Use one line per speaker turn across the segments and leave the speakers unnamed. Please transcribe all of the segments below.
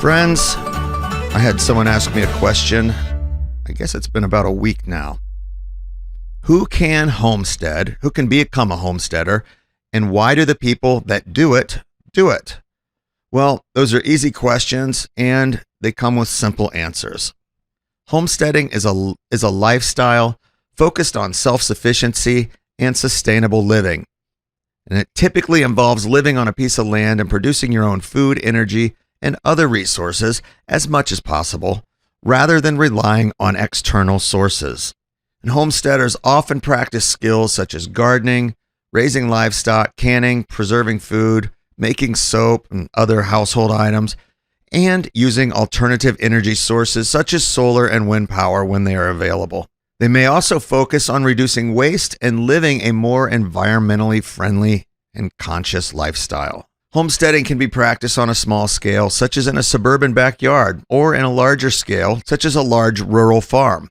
Friends, I had someone ask me a question. I guess it's been about a week now. Who can homestead? Who can become a homesteader? And why do the people that do it? Well, those are easy questions and they come with simple answers. Homesteading is a lifestyle focused on self-sufficiency and sustainable living. And it typically involves living on a piece of land and producing your own food, energy, and other resources as much as possible, rather than relying on external sources. And homesteaders often practice skills such as gardening, raising livestock, canning, preserving food, making soap and other household items, and using alternative energy sources such as solar and wind power when they are available. They may also focus on reducing waste and living a more environmentally friendly and conscious lifestyle. Homesteading can be practiced on a small scale, such as in a suburban backyard, or in a larger scale, such as a large rural farm.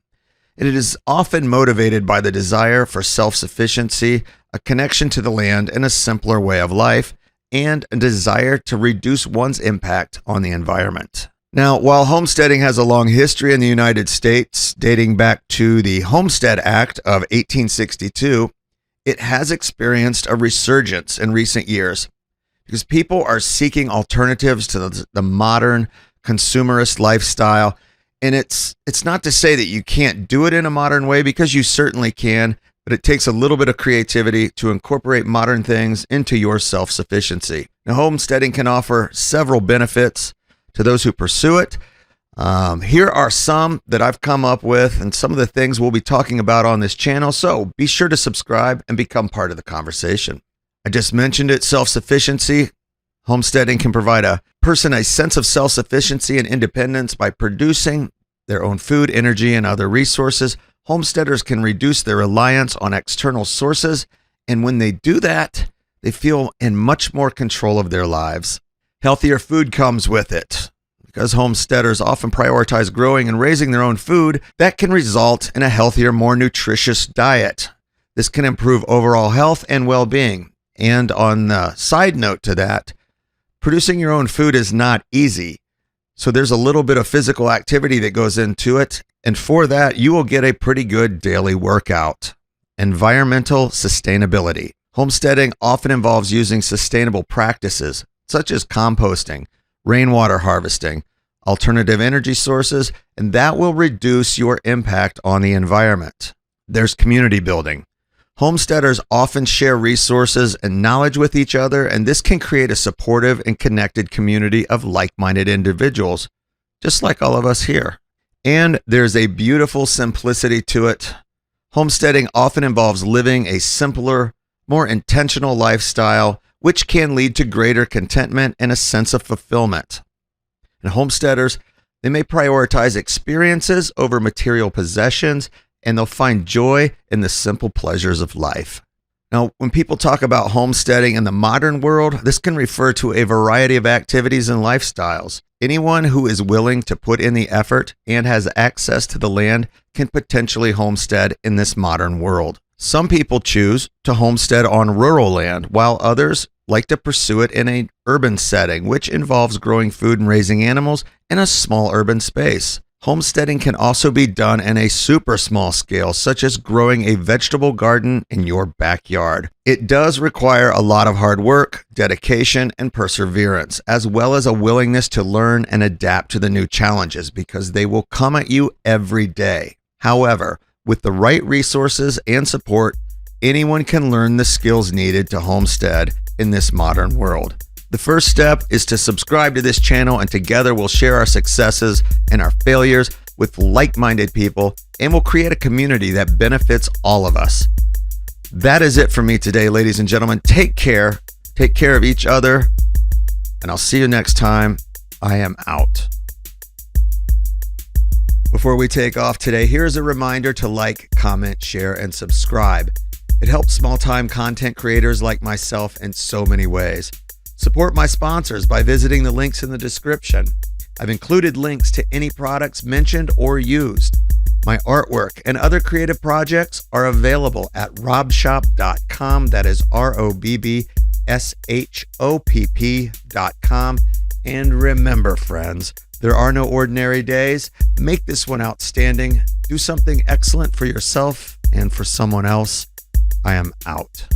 It is often motivated by the desire for self-sufficiency, a connection to the land, and a simpler way of life, and a desire to reduce one's impact on the environment. Now, while homesteading has a long history in the United States, dating back to the Homestead Act of 1862, it has experienced a resurgence in recent years because people are seeking alternatives to the modern consumerist lifestyle. And it's not to say that you can't do it in a modern way, because you certainly can, but it takes a little bit of creativity to incorporate modern things into your self-sufficiency. Now, homesteading can offer several benefits to those who pursue it. Here are some that I've come up with and some of the things we'll be talking about on this channel. So be sure to subscribe and become part of the conversation. I just mentioned it, self-sufficiency. Homesteading can provide a person a sense of self-sufficiency and independence by producing their own food, energy, and other resources. Homesteaders can reduce their reliance on external sources, and when they do that, they feel in much more control of their lives. Healthier food comes with it. Because homesteaders often prioritize growing and raising their own food, that can result in a healthier, more nutritious diet. This can improve overall health and well-being. And on the side note to that, producing your own food is not easy. So there's a little bit of physical activity that goes into it. And for that, you will get a pretty good daily workout. Environmental sustainability. Homesteading often involves using sustainable practices, such as composting, rainwater harvesting, alternative energy sources, and that will reduce your impact on the environment. There's community building. Homesteaders often share resources and knowledge with each other, and this can create a supportive and connected community of like-minded individuals, just like all of us here. And there's a beautiful simplicity to it. Homesteading often involves living a simpler, more intentional lifestyle, which can lead to greater contentment and a sense of fulfillment. And homesteaders, they may prioritize experiences over material possessions, and they'll find joy in the simple pleasures of life. Now, when people talk about homesteading in the modern world, this can refer to a variety of activities and lifestyles. Anyone who is willing to put in the effort and has access to the land can potentially homestead in this modern world. Some people choose to homestead on rural land, while others like to pursue it in an urban setting, which involves growing food and raising animals in a small urban space. Homesteading can also be done in a super small scale, such as growing a vegetable garden in your backyard. It does require a lot of hard work, dedication, and perseverance, as well as a willingness to learn and adapt to the new challenges, because they will come at you every day. However, with the right resources and support, anyone can learn the skills needed to homestead in this modern world. The first step is to subscribe to this channel, and together we'll share our successes and our failures with like-minded people, and we'll create a community that benefits all of us. That is it for me today, ladies and gentlemen. Take care of each other, and I'll see you next time. I am out. Before we take off today, here's a reminder to like, comment, share, and subscribe. It helps small-time content creators like myself in so many ways. Support my sponsors by visiting the links in the description. I've included links to any products mentioned or used. My artwork and other creative projects are available at robshop.com. That is ROBBSHOPP.com. And remember, friends, there are no ordinary days. Make this one outstanding. Do something excellent for yourself and for someone else. I am out.